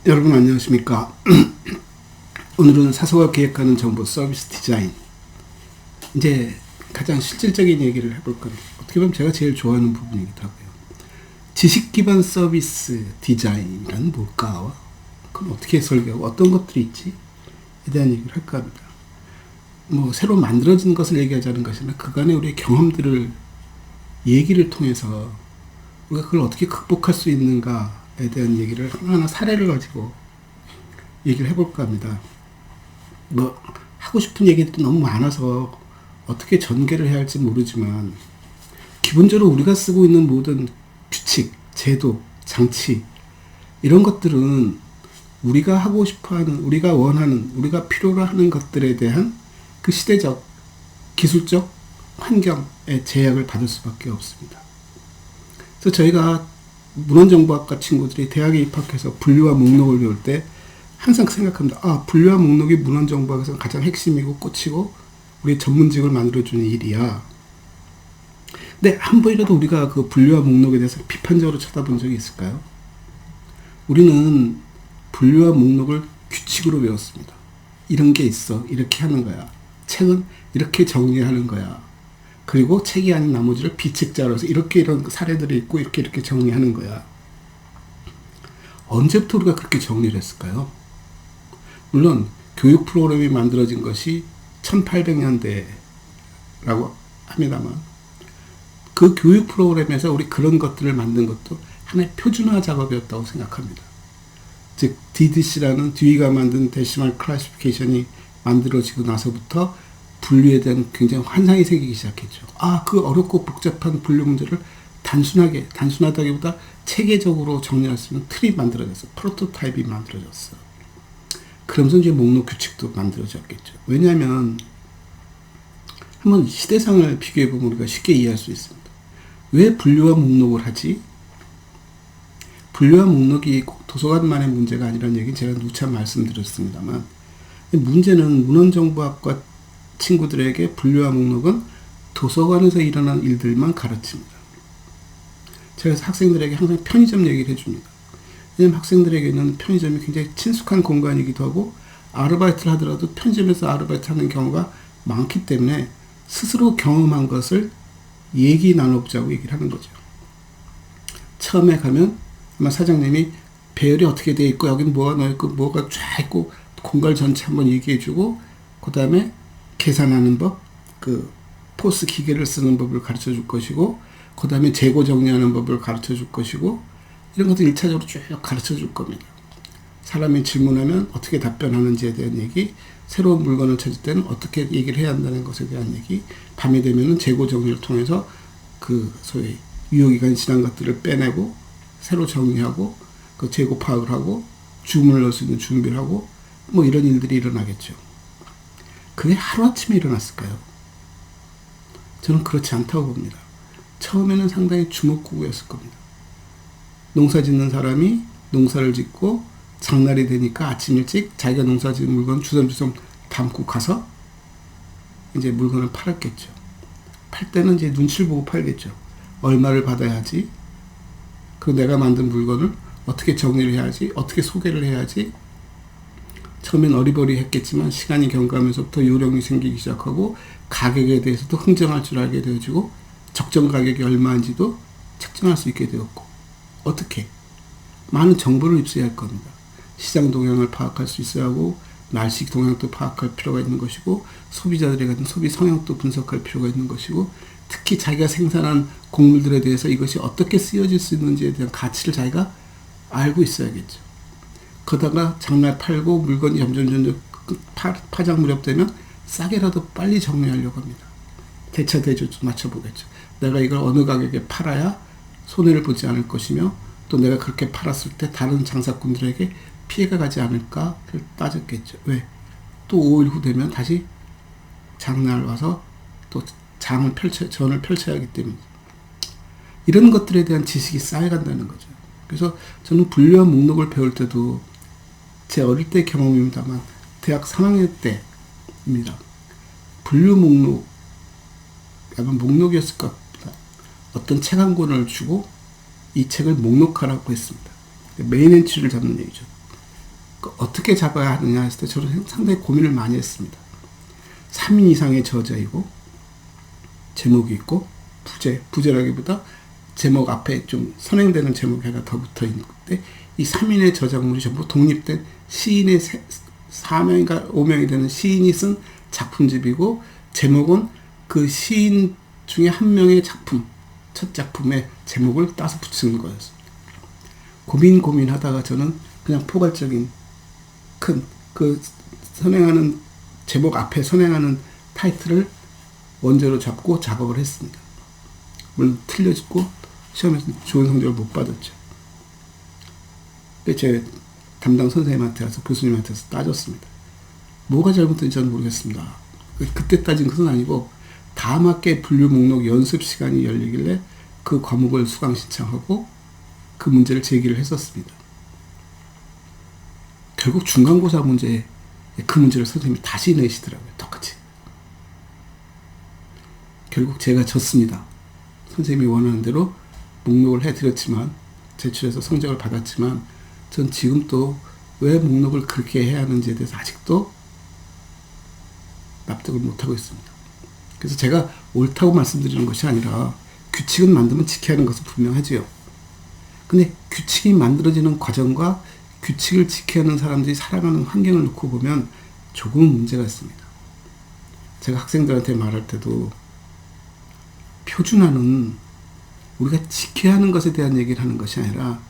여러분 안녕하십니까? 오늘은 사서가 기획하는 정보 서비스 디자인, 이제 가장 실질적인 얘기를 해볼 겁니다. 어떻게 보면 제가 제일 좋아하는 부분이기도 하고요. 지식 기반 서비스 디자인이란 뭘까? 그럼 어떻게 설계하고 어떤 것들이 있지에 대한 얘기를 할까 합니다. 새로 만들어진 것을 얘기하자는 것이 아니라 그간의 우리의 경험들을 얘기를 통해서 우리가 그걸 어떻게 극복할 수 있는가에 대한 얘기를 하나하나 사례를 가지고 얘기를 해볼까 합니다. 하고 싶은 얘기들도 너무 많아서 어떻게 전개를 해야 할지 모르지만, 기본적으로 우리가 쓰고 있는 모든 규칙, 제도, 장치, 이런 것들은 우리가 하고 싶어 하는, 우리가 원하는, 우리가 필요로 하는 것들에 대한 그 시대적, 기술적 환경의 제약을 받을 수밖에 없습니다. 그래서 저희가 문헌정보학과 친구들이 대학에 입학해서 분류와 목록을 배울 때 항상 생각합니다. 분류와 목록이 문헌정보학에서 가장 핵심이고 꽃이고 우리의 전문직을 만들어주는 일이야. 근데 한 번이라도 우리가 그 분류와 목록에 대해서 비판적으로 쳐다본 적이 있을까요? 우리는 분류와 목록을 규칙으로 배웠습니다. 이런 게 있어. 이렇게 하는 거야. 책은 이렇게 정리하는 거야. 그리고 책이 아닌 나머지를 비책자로 해서 이렇게 이런 사례들이 있고 이렇게 정리하는 거야. 언제부터 우리가 그렇게 정리를 했을까요? 물론 교육 프로그램이 만들어진 것이 1800년대라고 합니다만, 그 교육 프로그램에서 우리 그런 것들을 만든 것도 하나의 표준화 작업이었다고 생각합니다. 즉 DDC라는 듀이가 만든 데시멀 클래시피케이션이 만들어지고 나서부터 분류에 대한 굉장히 환상이 생기기 시작했죠. 그 어렵고 복잡한 분류 문제를 단순하다기보다 체계적으로 정리할 수 있는 틀이 만들어졌어. 프로토타입이 만들어졌어. 그러면서 이제 목록 규칙도 만들어졌겠죠. 왜냐하면 한번 시대상을 비교해보면 우리가 쉽게 이해할 수 있습니다. 왜 분류와 목록을 하지? 분류와 목록이 꼭 도서관만의 문제가 아니라는 얘기는 제가 누차 말씀드렸습니다만, 문제는 문헌정보학과 친구들에게 분류와 목록은 도서관에서 일어난 일들만 가르칩니다. 제가 학생들에게 항상 편의점 얘기를 해줍니다. 왜냐하면 학생들에게는 편의점이 굉장히 친숙한 공간이기도 하고, 아르바이트를 하더라도 편의점에서 아르바이트 하는 경우가 많기 때문에 스스로 경험한 것을 얘기 나눠보자고 얘기를 하는 거죠. 처음에 가면 아마 사장님이 배열이 어떻게 되어 있고 여기는 뭐가 넣어있고 뭐가 쫙 있고 공간 전체 한번 얘기해주고, 그 다음에 계산하는 법, 그 포스 기계를 쓰는 법을 가르쳐 줄 것이고, 그 다음에 재고 정리하는 법을 가르쳐 줄 것이고, 이런 것도 1차적으로 쭉 가르쳐 줄 겁니다. 사람이 질문하면 어떻게 답변하는지에 대한 얘기, 새로운 물건을 찾을 때는 어떻게 얘기를 해야 한다는 것에 대한 얘기, 밤이 되면은 재고 정리를 통해서 그 소위 유효기간이 지난 것들을 빼내고 새로 정리하고 그 재고 파악을 하고 주문을 넣을 수 있는 준비를 하고 이런 일들이 일어나겠죠. 그게 하루아침에 일어났을까요? 저는 그렇지 않다고 봅니다. 처음에는 상당히 주먹구구였을 겁니다. 농사 짓는 사람이 농사를 짓고 장날이 되니까 아침 일찍 자기가 농사 짓는 물건 주섬주섬 담고 가서 이제 물건을 팔았겠죠. 팔 때는 이제 눈치를 보고 팔겠죠. 얼마를 받아야지, 그리고 내가 만든 물건을 어떻게 정리를 해야지, 어떻게 소개를 해야지. 처음엔 어리버리했겠지만 시간이 경과하면서부터 요령이 생기기 시작하고 가격에 대해서도 흥정할 줄 알게 되어지고 적정 가격이 얼마인지도 책정할 수 있게 되었고, 어떻게? 많은 정보를 입수해야 할 겁니다. 시장 동향을 파악할 수 있어야 하고, 날씨 동향도 파악할 필요가 있는 것이고, 소비자들의 같은 소비 성향도 분석할 필요가 있는 것이고, 특히 자기가 생산한 곡물들에 대해서 이것이 어떻게 쓰여질 수 있는지에 대한 가치를 자기가 알고 있어야겠죠. 그러다가 장날 팔고 물건이 점점 파장 무렵 되면 싸게라도 빨리 정리하려고 합니다. 대차 대조도 맞춰보겠죠. 내가 이걸 어느 가격에 팔아야 손해를 보지 않을 것이며, 또 내가 그렇게 팔았을 때 다른 장사꾼들에게 피해가 가지 않을까를 따졌겠죠. 왜? 또 5일 후 되면 다시 장날 와서 또 전을 펼쳐야 하기 때문에 이런 것들에 대한 지식이 쌓여간다는 거죠. 그래서 저는 분류와 목록을 배울 때도 제 어릴 때 경험입니다만 대학 3학년 때입니다. 분류 목록, 아마 목록이었을 것 같다. 어떤 책 한 권을 주고 이 책을 목록하라고 했습니다. 메인 엔트리를 잡는 얘기죠. 어떻게 잡아야 하느냐 했을 때 저는 상당히 고민을 많이 했습니다. 3인 이상의 저자이고 제목이 있고 부제라기보다 제목 앞에 좀 선행되는 제목이 하나 더 붙어 있는데 이 3인의 저작물이 전부 독립된 시인의 4명인가 5명이 되는 시인이 쓴 작품집이고 제목은 그 시인 중에 한 명의 작품, 첫 작품의 제목을 따서 붙이는 거였습니다. 고민하다가 저는 그냥 포괄적인 큰 그 선행하는 제목 앞에 선행하는 타이틀을 원제로 잡고 작업을 했습니다. 물론 틀려졌고 시험에서 좋은 성적을 못 받았죠. 제 담당 선생님한테 가서 교수님한테서 따졌습니다. 뭐가 잘못된지 저는 모르겠습니다. 그때 따진 것은 아니고 다음 학기에 분류 목록 연습 시간이 열리길래 그 과목을 수강 신청하고 그 문제를 제기를 했었습니다. 결국 중간고사 문제에 그 문제를 선생님이 다시 내시더라고요. 똑같이. 결국 제가 졌습니다. 선생님이 원하는 대로 목록을 해드렸지만 제출해서 성적을 받았지만 전 지금 또 왜 목록을 그렇게 해야 하는지에 대해서 아직도 납득을 못하고 있습니다. 그래서 제가 옳다고 말씀드리는 것이 아니라 규칙은 만들면 지켜야 하는 것은 분명하지요. 근데 규칙이 만들어지는 과정과 규칙을 지켜야 하는 사람들이 살아가는 환경을 놓고 보면 조금은 문제가 있습니다. 제가 학생들한테 말할 때도 표준화는 우리가 지켜야 하는 것에 대한 얘기를 하는 것이 아니라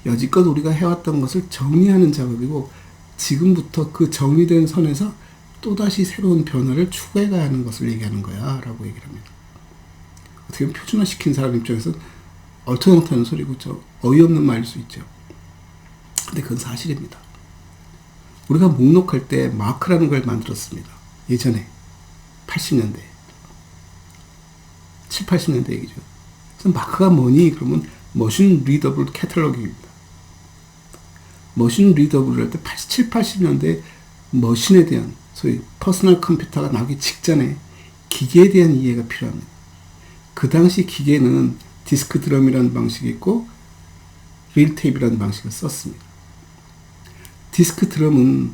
여지껏 우리가 해왔던 것을 정리하는 작업이고 지금부터 그 정리된 선에서 또다시 새로운 변화를 추구해가야 하는 것을 얘기하는 거야 라고 얘기를 합니다. 어떻게 보면 표준화시킨 사람 입장에서 얼토당토하는 소리고 좀 어이없는 말일 수 있죠. 근데 그건 사실입니다. 우리가 목록할 때 마크라는 걸 만들었습니다. 예전에 80년대 7, 80년대 얘기죠. 그래서 마크가 뭐니? 그러면 머신 리더블 캐탈로그입니다. 머신 리더블을 할 때 7, 80년대 머신에 대한 소위 퍼스널 컴퓨터가 나오기 직전에 기계에 대한 이해가 필요합니다. 그 당시 기계는 디스크 드럼이라는 방식이 있고 릴 테이프라는 방식을 썼습니다. 디스크 드럼은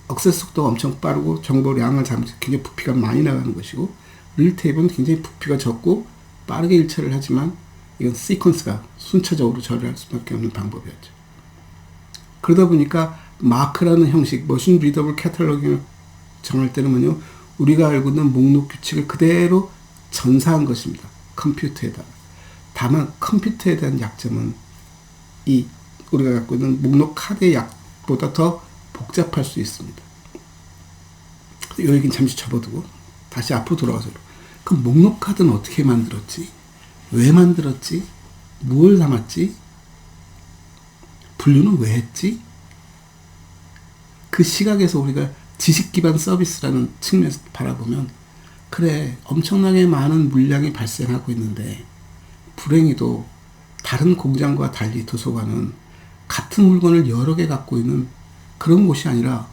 억세스 속도가 엄청 빠르고 정보량을 잡으면서 굉장히 부피가 많이 나가는 것이고 릴 테이프는 굉장히 부피가 적고 빠르게 일처리를 하지만 이건 시퀀스가 순차적으로 처리할 수밖에 없는 방법이었죠. 그러다 보니까 마크라는 형식, 머신 리더블 캐탈로깅을 정할 때는 뭐냐, 우리가 알고 있는 목록 규칙을 그대로 전사한 것입니다. 컴퓨터에다가. 다만 컴퓨터에 대한 약점은 이 우리가 갖고 있는 목록 카드의 약보다 더 복잡할 수 있습니다. 이 얘기는 잠시 접어두고 다시 앞으로 돌아가서 그 목록 카드는 어떻게 만들었지? 왜 만들었지? 무엇을 담았지? 분류는 왜 했지? 그 시각에서 우리가 지식 기반 서비스라는 측면에서 바라보면 그래, 엄청나게 많은 물량이 발생하고 있는데 불행히도 다른 공장과 달리 도서관은 같은 물건을 여러 개 갖고 있는 그런 곳이 아니라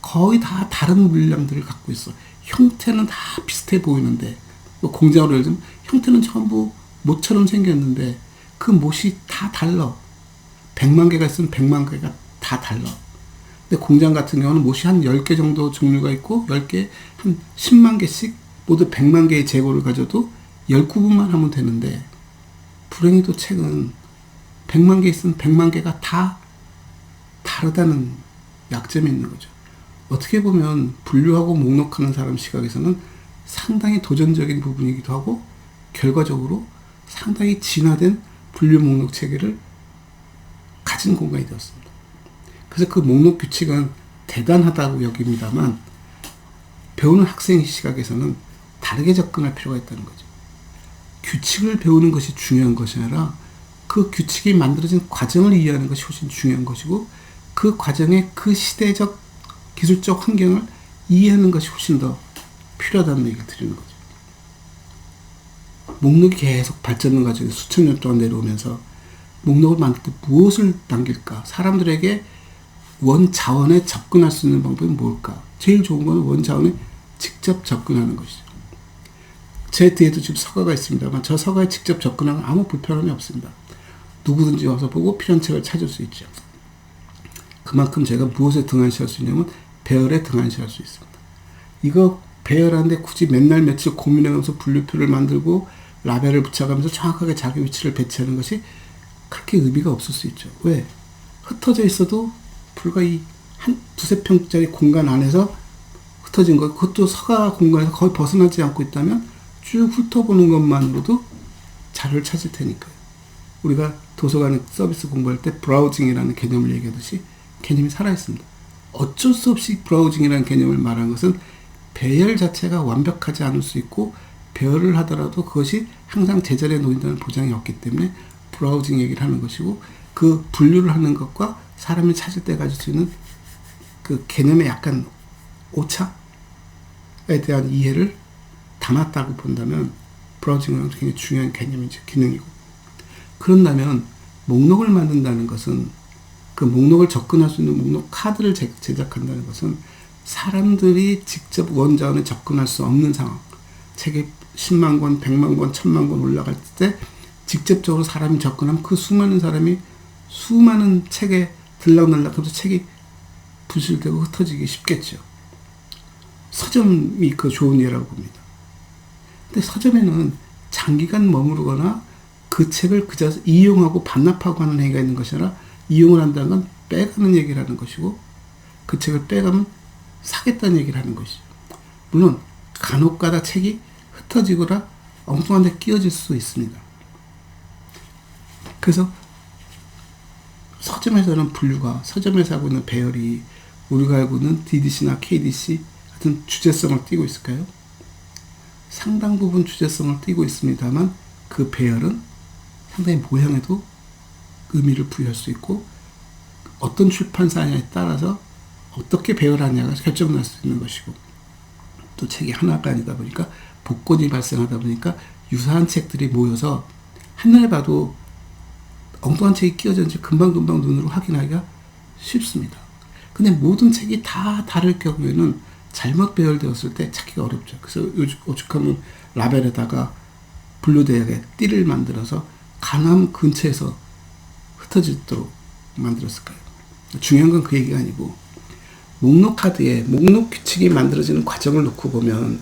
거의 다 다른 물량들을 갖고 있어. 형태는 다 비슷해 보이는데 공장으로 예를 들면 형태는 전부 못처럼 생겼는데 그 못이 다 달라. 100만 개가 있으면 100만 개가 다 달라. 근데 공장 같은 경우는 못이 한 10개 정도 종류가 있고 10개, 한 10만 개씩 모두 100만 개의 재고를 가져도 10구분만 하면 되는데 불행히도 책은 100만 개 있으면 100만 개가 다 다르다는 약점이 있는 거죠. 어떻게 보면 분류하고 목록하는 사람 시각에서는 상당히 도전적인 부분이기도 하고 결과적으로 상당히 진화된 분류 목록 체계를 가진 공간이 되었습니다. 그래서 그 목록 규칙은 대단하다고 여깁니다만 배우는 학생 시각에서는 다르게 접근할 필요가 있다는 거죠. 규칙을 배우는 것이 중요한 것이 아니라 그 규칙이 만들어진 과정을 이해하는 것이 훨씬 중요한 것이고 그 과정의 그 시대적 기술적 환경을 이해하는 것이 훨씬 더 필요하다는 얘기를 드리는 거죠. 목록이 계속 발전을 가지고 수천 년 동안 내려오면서 목록을 만들 때 무엇을 남길까? 사람들에게 원자원에 접근할 수 있는 방법이 뭘까? 제일 좋은 건 원자원에 직접 접근하는 것이죠. 제 뒤에도 지금 서가가 있습니다만 저 서가에 직접 접근하면 아무 불편함이 없습니다. 누구든지 와서 보고 필요한 책을 찾을 수 있죠. 그만큼 제가 무엇에 등한시할 수 있냐면 배열에 등한시할 수 있습니다. 이거 배열하는데 굳이 맨날 며칠 고민하면서 분류표를 만들고 라벨을 붙여가면서 정확하게 자기 위치를 배치하는 것이 그렇게 의미가 없을 수 있죠. 왜? 흩어져 있어도 불과 이 한 두세 평짜리 공간 안에서 흩어진 것, 그것도 서가 공간에서 거의 벗어나지 않고 있다면 쭉 훑어보는 것만으로도 자료를 찾을 테니까요. 우리가 도서관 서비스 공부할 때 브라우징이라는 개념을 얘기하듯이 개념이 살아있습니다. 어쩔 수 없이 브라우징이라는 개념을 말한 것은 배열 자체가 완벽하지 않을 수 있고 배열을 하더라도 그것이 항상 제자리에 놓인다는 보장이 없기 때문에 브라우징 얘기를 하는 것이고, 그 분류를 하는 것과 사람이 찾을 때 가질 수 있는 그 개념의 약간 오차에 대한 이해를 담았다고 본다면 브라우징은 굉장히 중요한 개념이죠. 기능이고. 그런다면 목록을 만든다는 것은, 그 목록을 접근할 수 있는 목록 카드를 제작한다는 것은 사람들이 직접 원자원에 접근할 수 없는 상황, 책이 10만 권, 100만 권, 1000만 권 올라갈 때 직접적으로 사람이 접근하면 그 수많은 사람이 수많은 책에 들락날락하면서 책이 부실되고 흩어지기 쉽겠죠. 서점이 그 좋은 예라고 봅니다. 근데 서점에는 장기간 머무르거나 그 책을 그저 이용하고 반납하고 하는 행위가 있는 것이 아니라, 이용을 한다는 건 빼가는 얘기를 하는 것이고, 그 책을 빼가면 사겠다는 얘기를 하는 것이죠. 물론 간혹가다 책이 흩어지거나 엉뚱한 데 끼어질 수 있습니다. 그래서 서점에서는 분류가, 서점에서 하고 있는 배열이 우리가 알고 있는 DDC나 KDC 같은 주제성을 띠고 있을까요? 상당 부분 주제성을 띠고 있습니다만 그 배열은 상당히 모양에도 의미를 부여할 수 있고, 어떤 출판사냐에 따라서 어떻게 배열하냐가 결정날 수 있는 것이고, 또 책이 하나가 아니다 보니까 복권이 발생하다 보니까 유사한 책들이 모여서 한눈에 봐도 엉뚱한 책이 끼어졌는지 금방금방 눈으로 확인하기가 쉽습니다. 근데 모든 책이 다 다를 경우에는 잘못 배열되었을 때 찾기가 어렵죠. 그래서 오죽하면 라벨에다가 분류대역에 띠를 만들어서 가늠 근처에서 흩어지도록 만들었을까요? 중요한 건 그 얘기가 아니고, 목록 카드에 목록 규칙이 만들어지는 과정을 놓고 보면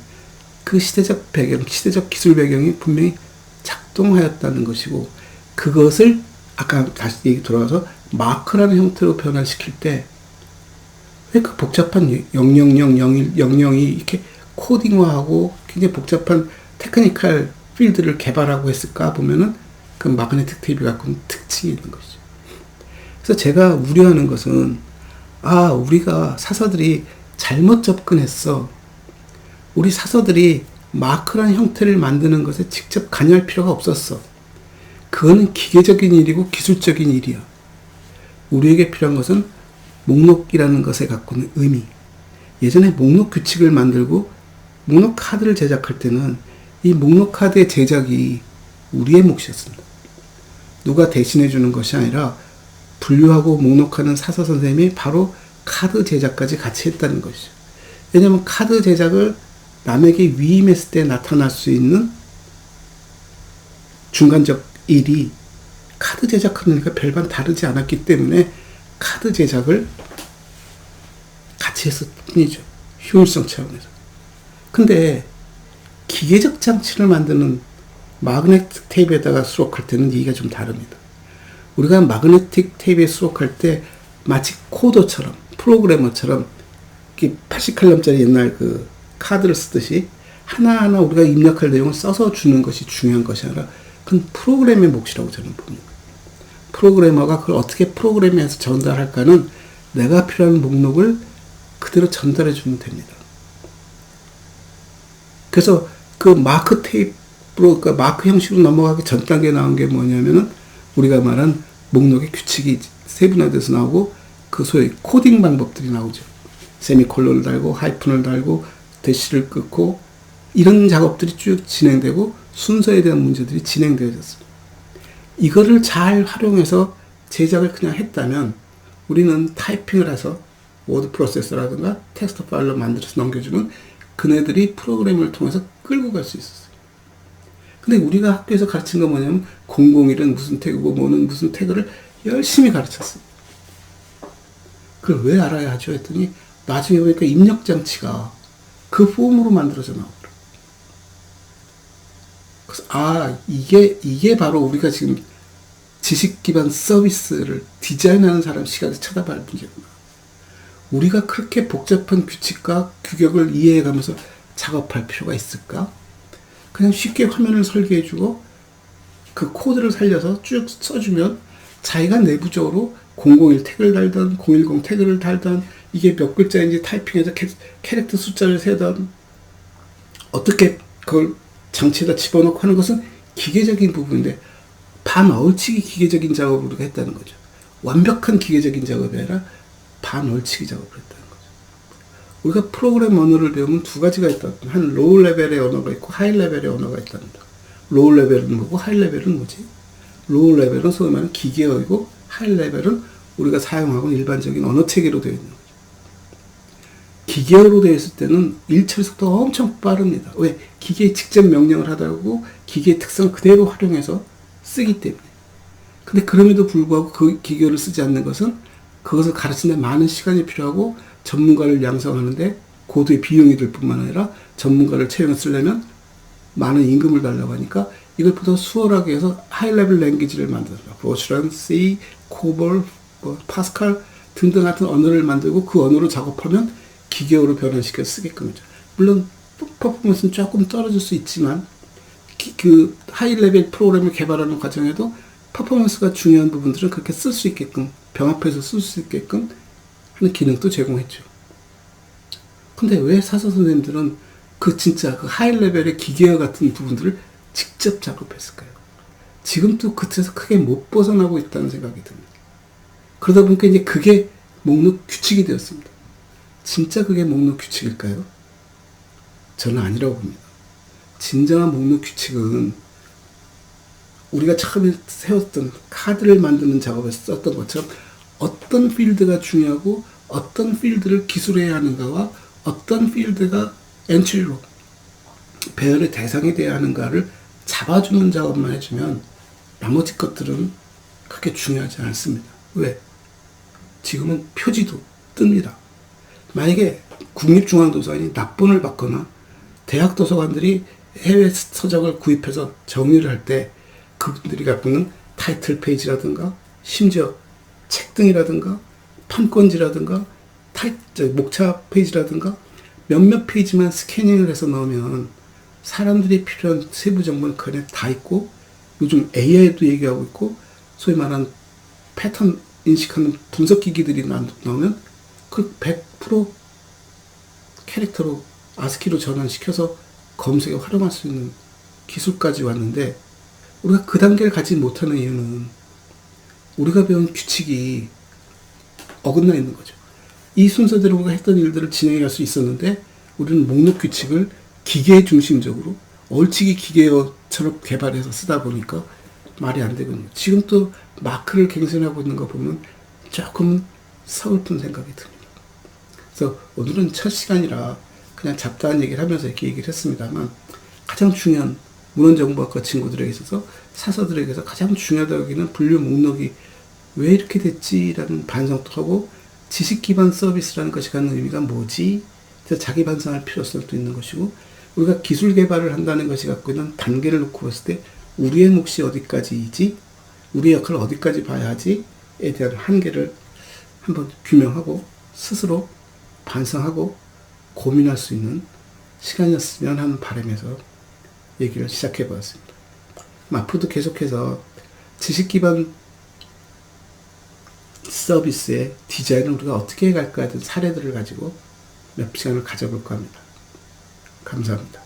그 시대적 배경, 시대적 기술 배경이 분명히 작동하였다는 것이고, 그것을 아까 다시 얘기 돌아와서 마크라는 형태로 변환시킬 때 왜 그 복잡한 000, 01, 00이 이렇게 코딩화하고 굉장히 복잡한 테크니컬 필드를 개발하고 했을까 보면은 그 마그네틱 테이프 갖고 있는 특징이 있는 것이죠. 그래서 제가 우려하는 것은, 우리가 사서들이 잘못 접근했어. 우리 사서들이 마크라는 형태를 만드는 것에 직접 관여할 필요가 없었어. 그거는 기계적인 일이고 기술적인 일이야. 우리에게 필요한 것은 목록이라는 것에 갖고 있는 의미. 예전에 목록 규칙을 만들고 목록 카드를 제작할 때는 이 목록 카드의 제작이 우리의 몫이었습니다. 누가 대신해 주는 것이 아니라 분류하고 목록하는 사서 선생님이 바로 카드 제작까지 같이 했다는 것이죠. 왜냐하면 카드 제작을 남에게 위임했을 때 나타날 수 있는 중간적 일이 카드 제작하는 일과 별반 다르지 않았기 때문에 카드 제작을 같이 했을 뿐이죠. 효율성 차원에서. 근데 기계적 장치를 만드는 마그네틱 테이프에다가 수록할 때는 얘기가 좀 다릅니다. 우리가 마그네틱 테이프에 수록할 때 마치 코더처럼, 프로그래머처럼 80칼럼짜리 옛날 그 카드를 쓰듯이 하나하나 우리가 입력할 내용을 써서 주는 것이 중요한 것이 아니라 그건 프로그램의 몫이라고 저는 봅니다. 프로그래머가 그걸 어떻게 프로그램해서 전달할까는 내가 필요한 목록을 그대로 전달해 주면 됩니다. 그래서 그 마크 테이프로, 그러니까 마크 형식으로 넘어가기 전 단계에 나온 게 뭐냐면은 우리가 말한 목록의 규칙이 세분화돼서 나오고 그 소위 코딩 방법들이 나오죠. 세미콜론을 달고 하이픈을 달고 대시를 끊고 이런 작업들이 쭉 진행되고 순서에 대한 문제들이 진행되어졌습니다. 이거를 잘 활용해서 제작을 그냥 했다면 우리는 타이핑을 해서 워드 프로세서라든가 텍스트 파일로 만들어서 넘겨주는 그네들이 프로그램을 통해서 끌고 갈 수 있었어요. 근데 우리가 학교에서 가르친 건 뭐냐면 001은 무슨 태그고 뭐는 무슨 태그를 열심히 가르쳤어요. 그걸 왜 알아야 하죠? 했더니 나중에 보니까 입력장치가 그 폼으로 만들어져 나오더라고요. 그래서 이게 바로 우리가 지금 지식 기반 서비스를 디자인하는 사람 시각에서 쳐다봐야 할 문제구나. 우리가 그렇게 복잡한 규칙과 규격을 이해해가면서 작업할 필요가 있을까? 그냥 쉽게 화면을 설계해주고 그 코드를 살려서 쭉 써주면 자기가 내부적으로 001 태그를 달던 010 태그를 달던 이게 몇 글자인지 타이핑해서 캐릭터 숫자를 세던 어떻게 그걸 장치에다 집어넣고 하는 것은 기계적인 부분인데 반얼치기 기계적인 작업을 우리가 했다는 거죠. 완벽한 기계적인 작업이 아니라 반얼치기 작업을 했다는 거죠. 우리가 프로그램 언어를 배우면 두 가지가 있다. 한 로우 레벨의 언어가 있고 하이 레벨의 언어가 있답니다. 로우 레벨은 뭐고 하이 레벨은 뭐지? 로우 레벨은 소위 말하는 기계어이고 하이 레벨은 우리가 사용하고 있는 일반적인 언어 체계로 되어 있는 거죠. 기계어로 되어 있을 때는 일처리 속도가 엄청 빠릅니다. 왜? 기계에 직접 명령을 하다고 기계의 특성을 그대로 활용해서 쓰기 때문에. 근데 그럼에도 불구하고 그 기계어를 쓰지 않는 것은 그것을 가르치는 데 많은 시간이 필요하고 전문가를 양성하는데 고도의 비용이 들 뿐만 아니라 전문가를 채용해 쓰려면 많은 임금을 달라고 하니까 이걸 보다 수월하게 해서 하이레벨 랭귀지를 만들어요. 포트란, C, 코볼, 파스칼 등등 같은 언어를 만들고 그 언어로 작업하면 기계어로 변환시켜 쓰게끔 하죠. 물론 퍼포먼스는 조금 떨어질 수 있지만 그 하이레벨 프로그램을 개발하는 과정에도 퍼포먼스가 중요한 부분들은 그렇게 쓸 수 있게끔 병합해서 쓸 수 있게끔 하는 기능도 제공했죠. 근데 왜 사서 선생님들은 그 진짜 그 하이레벨의 기계어 같은 부분들을 직접 작업했을까요? 지금도 그 틀에서 크게 못 벗어나고 있다는 생각이 듭니다. 그러다 보니까 이제 그게 목록 규칙이 되었습니다. 진짜 그게 목록 규칙일까요? 저는 아니라고 봅니다. 진정한 목록 규칙은 우리가 처음에 세웠던 카드를 만드는 작업에서 썼던 것처럼 어떤 필드가 중요하고 어떤 필드를 기술해야 하는가와 어떤 필드가 엔트리로 배열의 대상이 되어야 하는가를 잡아주는 작업만 해주면 나머지 것들은 그렇게 중요하지 않습니다. 왜? 지금은 표지도 뜹니다. 만약에 국립중앙도서관이 납본을 받거나 대학 도서관들이 해외 서적을 구입해서 정리를 할 때 그분들이 갖고 있는 타이틀 페이지라든가 심지어 책등이라든가 판권지라든가 목차 페이지라든가 몇몇 페이지만 스캐닝을 해서 넣으면 사람들이 필요한 세부 정보는 그 안에 다 있고 요즘 AI도 얘기하고 있고 소위 말하는 패턴 인식하는 분석기기들이 나오면 그걸 100% 캐릭터로 아스키로 전환시켜서 검색에 활용할 수 있는 기술까지 왔는데 우리가 그 단계를 가지 못하는 이유는 우리가 배운 규칙이 어긋나 있는 거죠. 이 순서대로 우리가 했던 일들을 진행해 갈 수 있었는데 우리는 목록 규칙을 기계 중심적으로 얼치기 기계어처럼 개발해서 쓰다 보니까 말이 안 되거든요. 지금 또 마크를 갱신하고 있는 거 보면 조금 서글픈 생각이 듭니다. 그래서 오늘은 첫 시간이라 그냥 잡다한 얘기를 하면서 이렇게 얘기를 했습니다만 가장 중요한 문헌정보학과 친구들에게 있어서 사서들에게서 가장 중요하다고 여기는 분류 목록이 왜 이렇게 됐지라는 반성도 하고 지식 기반 서비스라는 것이 갖는 의미가 뭐지? 그래서 자기 반성할 필요성도 있는 것이고 우리가 기술 개발을 한다는 것이 갖고 있는 단계를 놓고 봤을 때 우리의 몫이 어디까지이지? 우리의 역할을 어디까지 봐야 하지? 에 대한 한계를 한번 규명하고 스스로 반성하고 고민할 수 있는 시간이었으면 하는 바람에서 얘기를 시작해 보았습니다. 앞으로도 계속해서 지식 기반 서비스의 디자인을 우리가 어떻게 해갈까 하는 사례들을 가지고 몇 시간을 가져볼까 합니다. 감사합니다.